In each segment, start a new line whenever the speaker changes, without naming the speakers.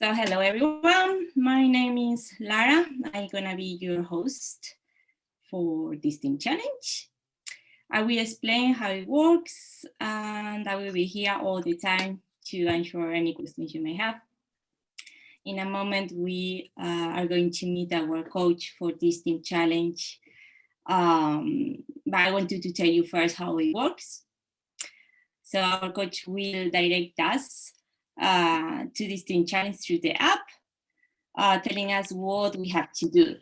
So hello everyone, my name is Lara. I'm gonna be your host for this team challenge. I will explain how it works and I will be here all the time to answer any questions you may have. In a moment, we are going to meet our coach for this team challenge. But I wanted to tell you first how it works. So our coach will direct us to this team challenge through the app, telling us what we have to do.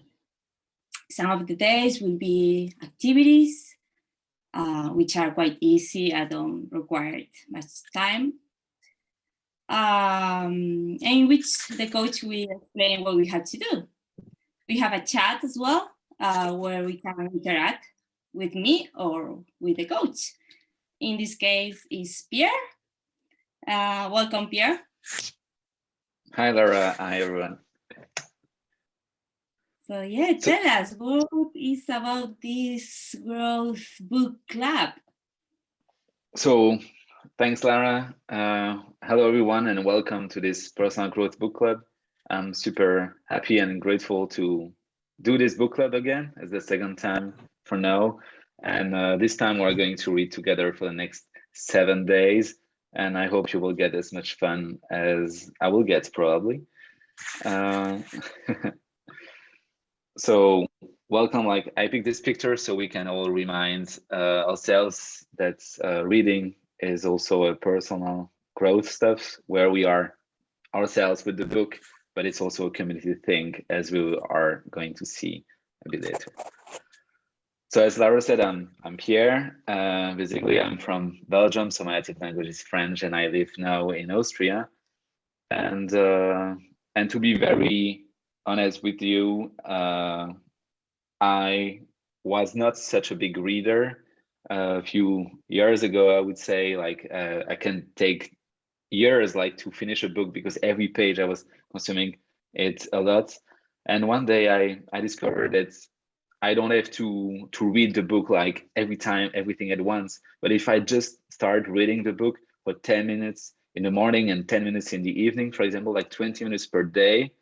Some of the days will be activities, which are quite easy. I don't require much time. In which the coach will explain what we have to do. We have a chat as well, where we can interact with me or with the coach. In this case is Pierre. Welcome, Pierre.
Hi, Laura. Hi, everyone.
So yeah, tell us what is about this growth book club.
So thanks, Lara. Hello, everyone, and welcome to this personal growth book club. I'm super happy and grateful to do this book club again. It's the second time for now. And this time we're going to read together for the next 7 days. And I hope you will get as much fun as I will get, probably. So welcome, like I picked this picture so we can all remind ourselves that reading is also a personal growth stuff where we are ourselves with the book, but it's also a community thing, as we are going to see a bit later. So as Laura said, I'm Pierre. Basically, I'm from Belgium, so my native language is French, and I live now in Austria. And to be very honest with you, I was not such a big reader. A few years ago, I would say, like I can take years like to finish a book because every page I was consuming it a lot. And one day I discovered that I don't have to read the book like every time, everything at once. But if I just start reading the book for 10 minutes in the morning and 10 minutes in the evening, for example, like 20 minutes per day,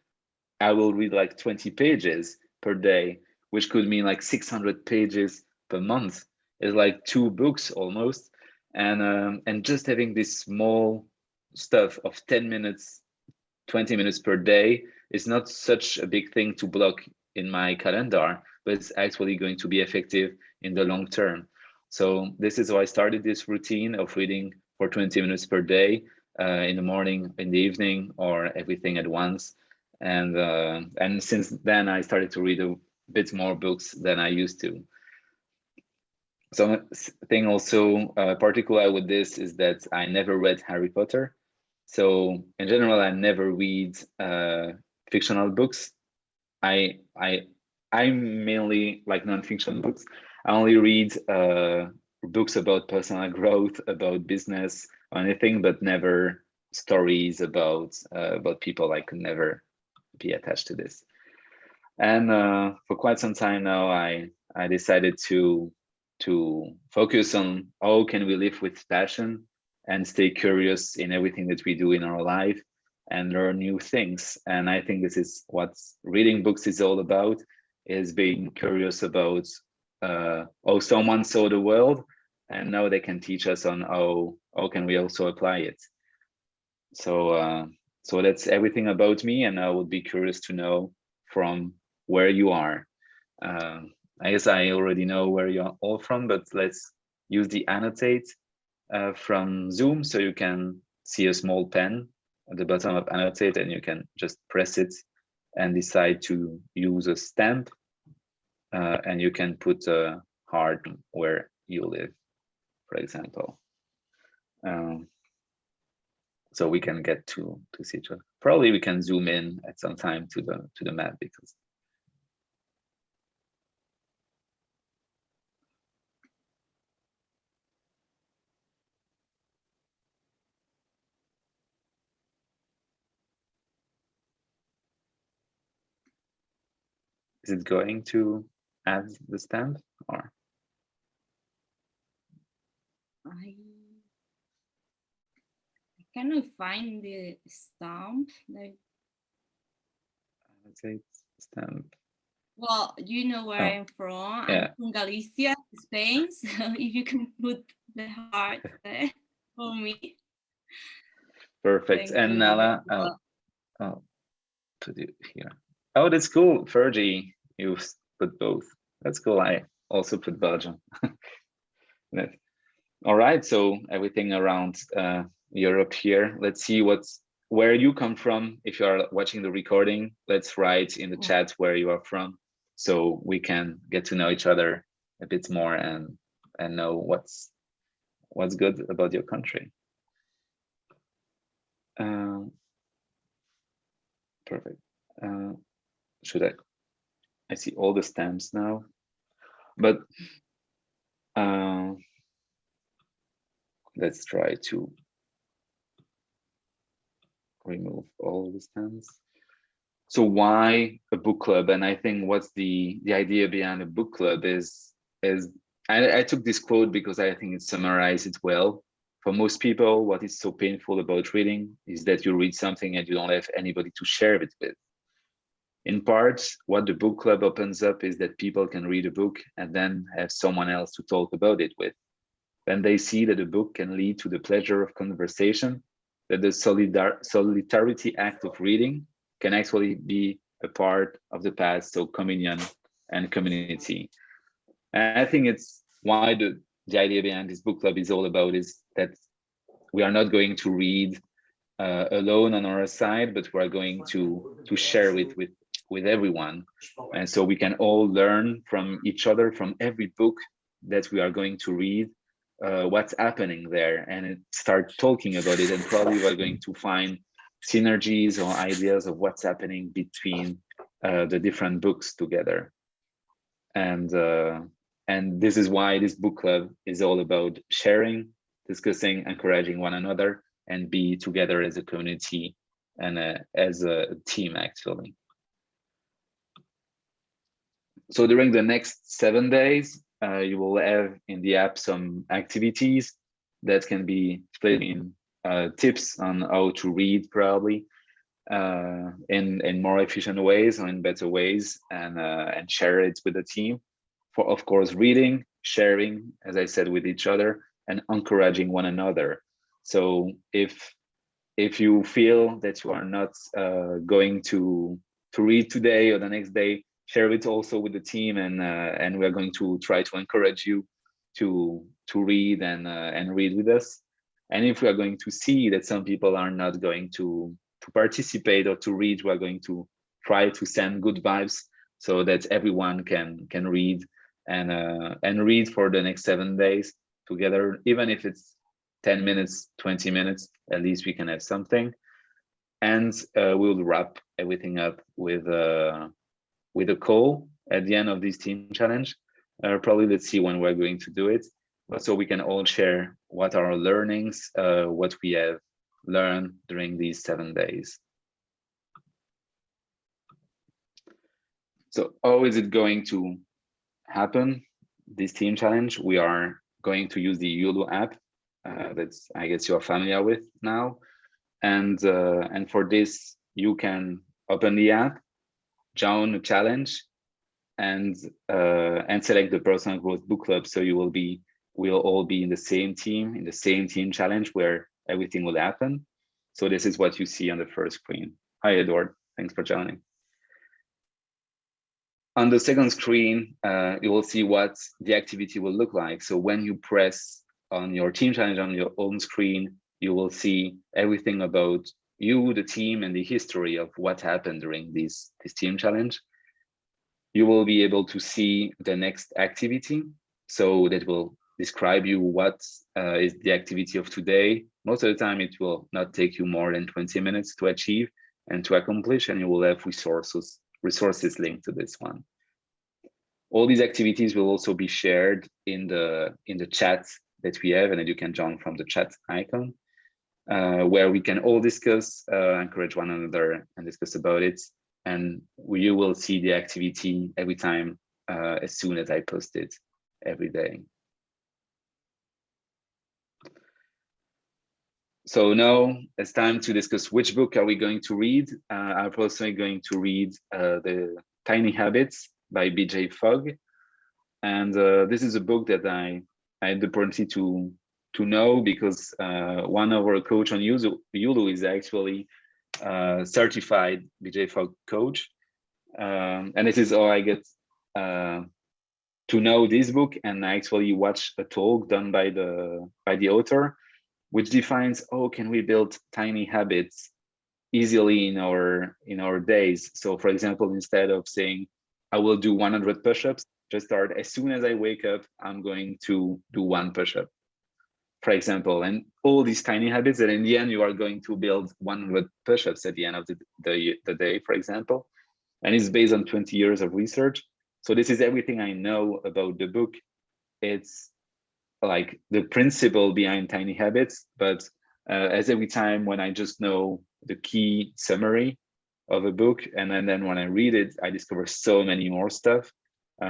I will read like 20 pages per day, which could mean like 600 pages per month. It's like 2 books almost. And just having this small stuff of 10 minutes, 20 minutes per day is not such a big thing to block in my calendar, but it's actually going to be effective in the long term. So this is why I started this routine of reading for 20 minutes per day, in the morning, in the evening, or everything at once. And since then I started to read a bit more books than I used to. Some thing also particular with this is that I never read Harry Potter. So in general, I never read fictional books. I mainly like non-fiction books. I only read books about personal growth, about business, or anything, but never stories about people. I could never be attached to this. And for quite some time now, I decided to focus on how can we live with passion and stay curious in everything that we do in our life and learn new things. And I think this is what reading books is all about, is being curious about how someone saw the world, and now they can teach us on how can we also apply it. So so that's everything about me, and I would be curious to know from where you are. I guess I already know where you're all from, but let's use the annotate from Zoom, so you can see a small pen at the bottom of annotate, and you can just press it and decide to use a stamp, and you can put a heart where you live, for example. So we can get to see each other. Probably we can zoom in at some time to the map, because is it going to add the stamp, or?
I cannot find the stamp. Like,
Say stamp.
Well, you know where I'm from.
Yeah.
I'm from Galicia, Spain. So if you can put the heart there for me.
Perfect.
Thank
And
you.
Nala, I'll put it here. Oh, that's cool. Fergie, you put both. That's cool. I also put Belgium. All right. So everything around Europe here. Let's see where you come from. If you are watching the recording, let's write in the chat where you are from, so we can get to know each other a bit more and know what's good about your country. Perfect. Should I see all the stamps now, but let's try to remove all the stamps. So why a book club? And I think what's the idea behind a book club is I took this quote because I think it summarizes it well. For most people, what is so painful about reading is that you read something and you don't have anybody to share it with. In part, what the book club opens up is that people can read a book and then have someone else to talk about it with. When they see that a book can lead to the pleasure of conversation, that the solidarity act of reading can actually be a part of the path, so communion and community. And I think it's why the idea behind this book club is all about is that we are not going to read alone on our side, but we are going to share it with everyone. And so we can all learn from each other, from every book that we are going to read, what's happening there, and start talking about it. And probably we're going to find synergies or ideas of what's happening between the different books together. And this is why this book club is all about sharing, discussing, encouraging one another, and be together as a community and as a team, actually. So during the next 7 days, you will have in the app some activities that can be split in tips on how to read, probably in more efficient ways or in better ways, and share it with the team. For, of course, reading, sharing, as I said, with each other, and encouraging one another. So if you feel that you are not going to read today or the next day, share it also with the team, and we're going to try to encourage you to read and read with us. And if we are going to see that some people are not going to participate or to read, we are going to try to send good vibes so that everyone can read and read for the next 7 days together, even if it's 10 minutes, 20 minutes, at least we can have something. And we'll wrap everything up with a call at the end of this team challenge. Probably let's see when we're going to do it, but so we can all share what are our learnings, what we have learned during these 7 days. So how is it going to happen, this team challenge? We are going to use the Uloo app that's, I guess, you're familiar with now. And for this, you can open the app, join a challenge, and select the personal growth book club. So we'll all be in the same team challenge where everything will happen. So this is what you see on the first screen. Hi, Edward. Thanks for joining. On the second screen, you will see what the activity will look like. So when you press on your team challenge on your own screen, you will see everything about you, the team, and the history of what happened during this team challenge. You will be able to see the next activity. So that will describe you what is the activity of today. Most of the time, it will not take you more than 20 minutes to achieve and to accomplish, and you will have resources linked to this one. All these activities will also be shared in the chat that we have, and that you can join from the chat icon, where we can all discuss, encourage one another, and discuss about it. And you will see the activity every time as soon as I post it every day. So now it's time to discuss which book are we going to read. I'm personally going to read The Tiny Habits by BJ Fogg. And this is a book that I had the opportunity to know because one of our coach on Uloo is actually certified BJ Fogg coach. And this is how I get to know this book, and I actually watch a talk done by the author, which defines how can we build tiny habits easily in our days. So for example, instead of saying I will do 100 push-ups, just start as soon as I wake up, I'm going to do 1 push-up, for example, and all these tiny habits that in the end you are going to build 100 push-ups at the end of the day, for example. And it's based on 20 years of research. So this is everything I know about the book. It's like the principle behind tiny habits, but as every time when I just know the key summary of a book, and then when I read it, I discover so many more stuff.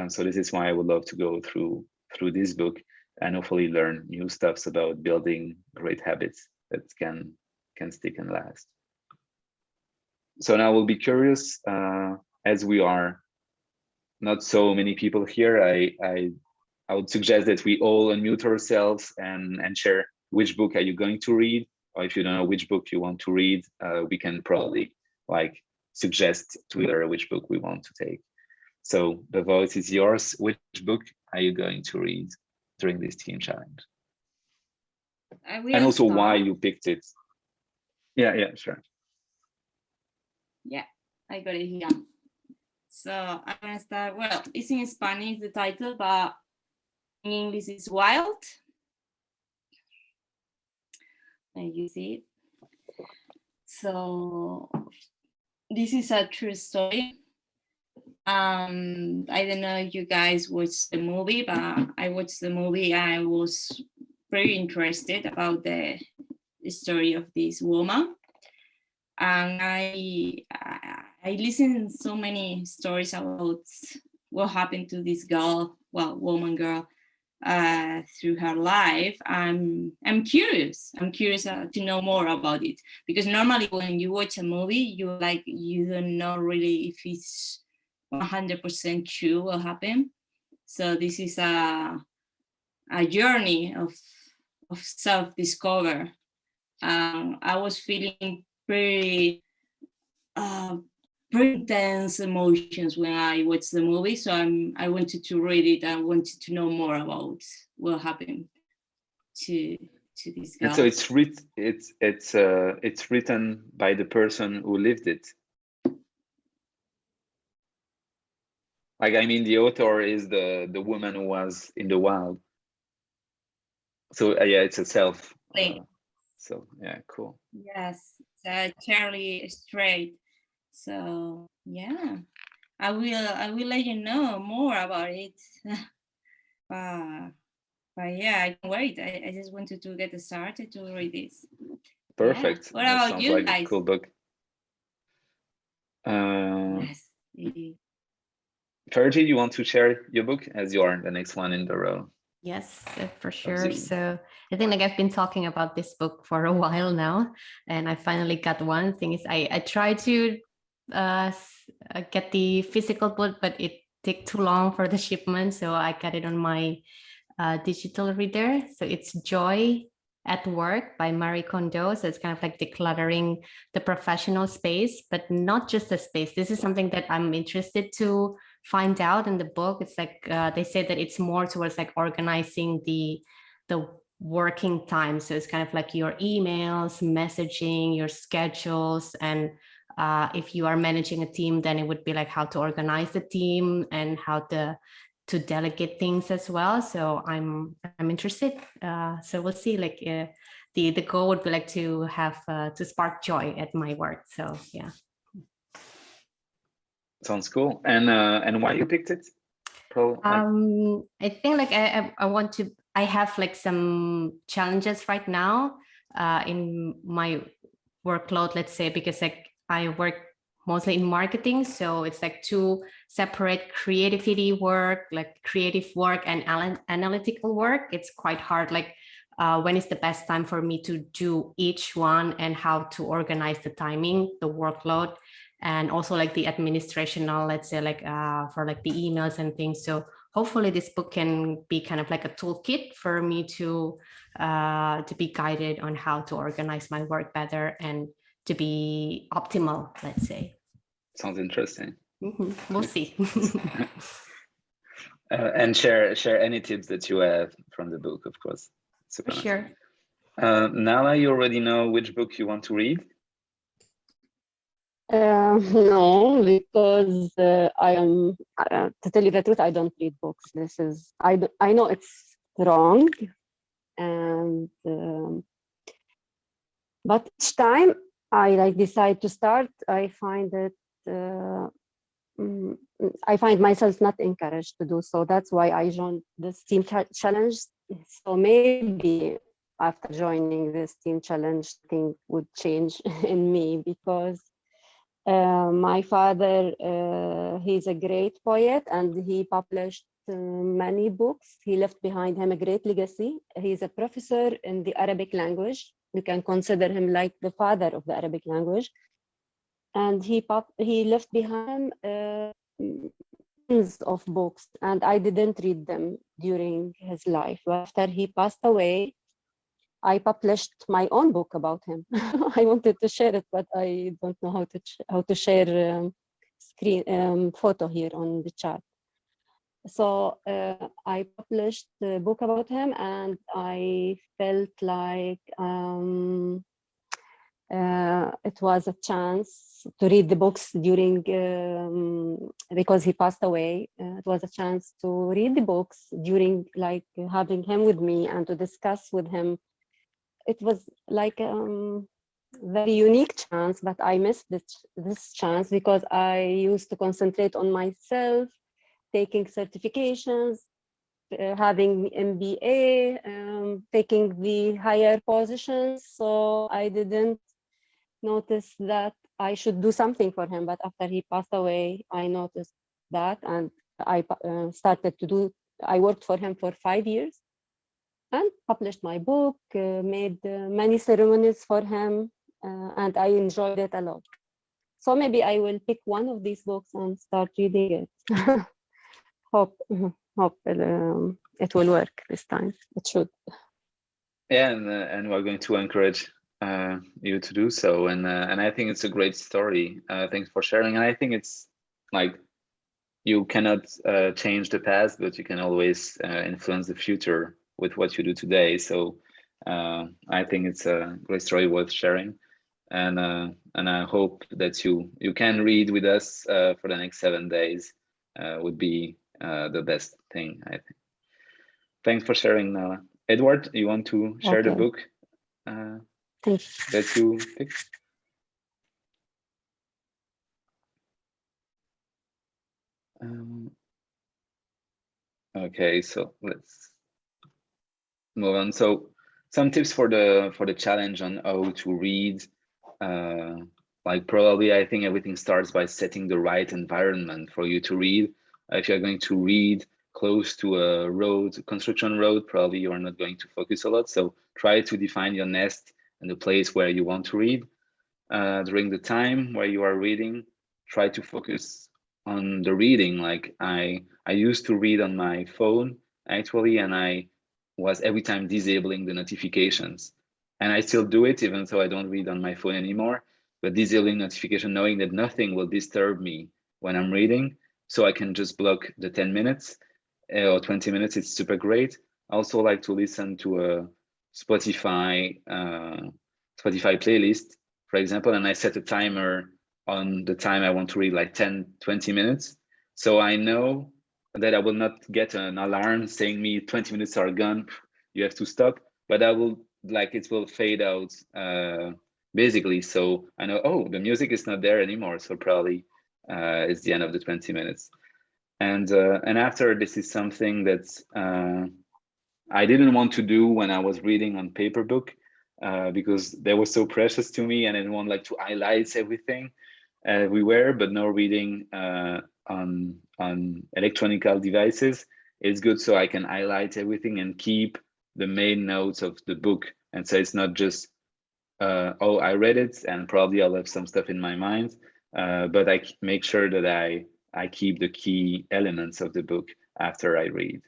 So this is why I would love to go through this book and hopefully learn new stuffs about building great habits that can stick and last. So now we'll be curious, as we are not so many people here, I would suggest that we all unmute ourselves and share which book are you going to read, or if you don't know which book you want to read, we can probably like suggest Twitter which book we want to take. So the voice is yours. Which book are you going to read during this team challenge? And also why you picked it. Yeah, sure.
Yeah, I got it here. So I'm gonna start. Well, it's in Spanish, the title, but in English is Wild. And you see it. So this is a true story. I don't know if you guys watched the movie, but I watched the movie and I was very interested about the story of this woman. And I listened so many stories about what happened to this girl, girl, through her life. I'm curious. I'm curious to know more about it, because normally when you watch a movie, you don't know really if it's 100% true what happened. So this is a journey of self-discover. I was feeling pretty intense emotions when I watched the movie, so I wanted to read it. I wanted to know more about what happened to this girl.
And so it's written by the person who lived it. Like, I mean, the author is the woman who was in the wild. So yeah, it's a self. So yeah, cool.
Yes, Charlie Strait. So yeah, I will let you know more about it. But yeah, I can't wait. I just wanted to get started to read this.
Perfect.
Yeah. What about
sounds
you
like
guys?
A cool book.
Yes.
Fergie, you want to share your book as you are the next one in the row?
Yes, for sure. So I think like I've been talking about this book for a while now, and I finally got one. Thing is, I tried to get the physical book, but it took too long for the shipment, so I got it on my digital reader. So it's Joy at Work by Marie Kondo. So it's kind of like decluttering the professional space, but not just the space. This is something that I'm interested to find out in the book. It's like they say that it's more towards like organizing the working time. So it's kind of like your emails, messaging, your schedules, and if you are managing a team, then it would be like how to organize the team and how to delegate things as well. So I'm interested. So we'll see. Like the goal would be like to have to spark joy at my work. So yeah.
Sounds cool. And why you picked it?
I think like I want to. I have like some challenges right now in my workload. Let's say because like I work mostly in marketing, so it's like to separate creativity work, like creative work, and analytical work. It's quite hard. Like when is the best time for me to do each one, and how to organize the timing, the workload, and also like the administrational, let's say like for like the emails and things. So hopefully this book can be kind of like a toolkit for me to be guided on how to organize my work better and to be optimal, let's say.
Sounds interesting.
We'll see.
And share any tips that you have from the book, of course.
Super nice. Sure.
Nala, you already know which book you want to read?
No, because I am, to tell you the truth, I don't read books. I know it's wrong, and but each time I like decide to start, I find it. I find myself not encouraged to do so. That's why I joined this team challenge. So maybe after joining this team challenge, things would change in me, because my father, he's a great poet, and he published many books. He left behind him a great legacy. He's a professor in the Arabic language. You can consider him like the father of the Arabic language. And he left behind tons of books, and I didn't read them during his life. After he passed away, I published my own book about him. I wanted to share it, but I don't know how to share screen photo here on the chat. So I published the book about him, and I felt like it was a chance to read the books during, because he passed away. It was a chance to read the books during, like, having him with me and to discuss with him. It was like a very unique chance, but I missed this chance because I used to concentrate on myself, taking certifications, having MBA, taking the higher positions. So I didn't notice that I should do something for him. But after he passed away, I noticed that, and I started to do. I worked for him for 5 years and published my book, made many ceremonies for him, and I enjoyed it a lot. So maybe I will pick one of these books and start reading it. Hope it will work this time. It should.
Yeah, and we're going to encourage you to do so. And I think it's a great story. Thanks for sharing. And I think it's like, you cannot change the past, but you can always influence the future with what you do today. So I think it's a great story worth sharing. And I hope that you can read with us for the next 7 days. Would be the best thing, I think. Thanks for sharing, Nala. Edward, you want to share the book that you picked? Okay, so let's move on. So some tips for the challenge on how to read. Like, probably I think everything starts by setting the right environment for you to read. If you're going to read close to a road, construction road, probably you are not going to focus a lot. So try to define your nest and the place where you want to read. During the time where you are reading, try to focus on the reading. Like I used to read on my phone actually, and I was every time disabling the notifications. And I still do it, even though I don't read on my phone anymore, but disabling notification, knowing that nothing will disturb me when I'm reading. So I can just block the 10 minutes or 20 minutes. It's super great. I also like to listen to a Spotify playlist, for example, and I set a timer on the time I want to read, like 10, 20 minutes. So I know that I will not get an alarm saying me 20 minutes are gone, you have to stop, but I will, like, it will fade out basically. So I know, oh, the music is not there anymore. So probably it's the end of the 20 minutes. And after, this is something that I didn't want to do when I was reading on paper book because they were so precious to me, and I didn't want like to highlight everything everywhere. But now reading on electronic devices, it's good, so I can highlight everything and keep the main notes of the book. And so it's not just, oh, I read it and probably I'll have some stuff in my mind, but I make sure that I keep the key elements of the book after I read.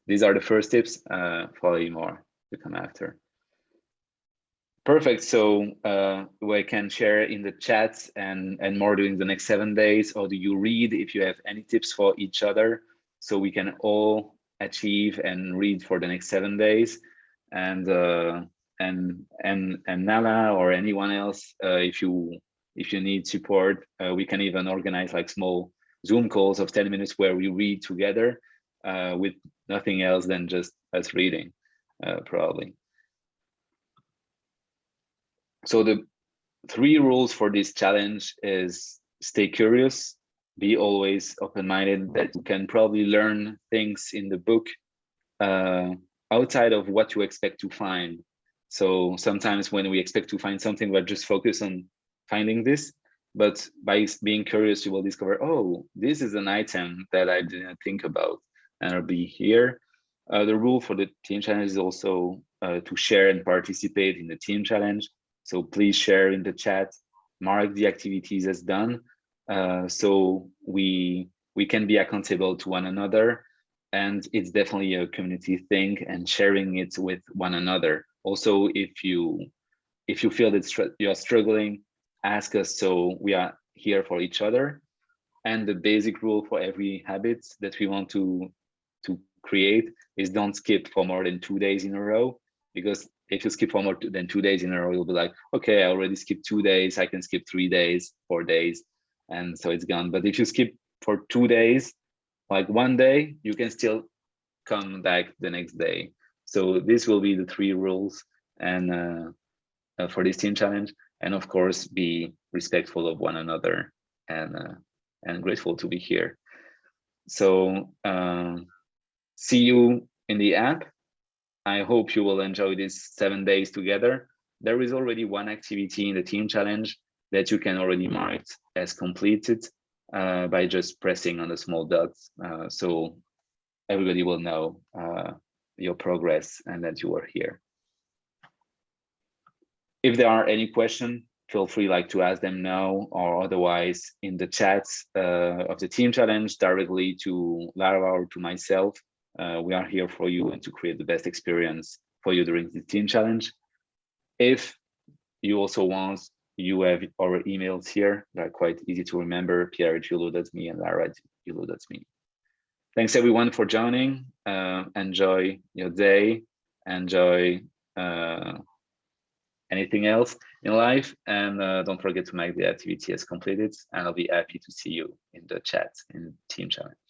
These are the first tips, probably more to come after. Perfect. So we can share in the chat and more during the next 7 days. Or do you read if you have any tips for each other, so we can all achieve and read for the next 7 days. And Nala or anyone else, if you need support, we can even organize like small Zoom calls of 10 minutes where we read together with nothing else than just us reading, probably. So the 3 rules for this challenge is stay curious, be always open-minded, that you can probably learn things in the book outside of what you expect to find. So sometimes when we expect to find something, we're just focused on finding this, but by being curious, you will discover, oh, this is an item that I didn't think about, and it'll be here. The rule for the team challenge is also to share and participate in the team challenge. So please share in the chat, mark the activities as done, so we can be accountable to one another. And it's definitely a community thing, and sharing it with one another. Also, if you feel that you're struggling, ask us, so we are here for each other. And the basic rule for every habit that we want to create is don't skip for more than 2 days in a row, because if you skip for more than 2 days in a row, you'll be like, okay, I already skipped 2 days, I can skip 3 days, 4 days, and so it's gone. But if you skip for 2 days, like 1 day, you can still come back the next day. So this will be the 3 rules and for this team challenge. And of course, be respectful of one another and grateful to be here. So see you in the app. I hope you will enjoy these 7 days together. There is already one activity in the team challenge that you can already mark as completed by just pressing on the small dots. So everybody will know your progress and that you are here. If there are any questions, feel free to ask them now, or otherwise in the chats of the team challenge directly to Lara or to myself. We are here for you and to create the best experience for you during the team challenge. If you also want, you have our emails here. They're quite easy to remember: Pierre@uloo.me and Lara@uloo.me. Thanks everyone for joining. Enjoy your day. Enjoy anything else in life, and don't forget to make the activity as completed, and I'll be happy to see you in the chat in Team Challenge.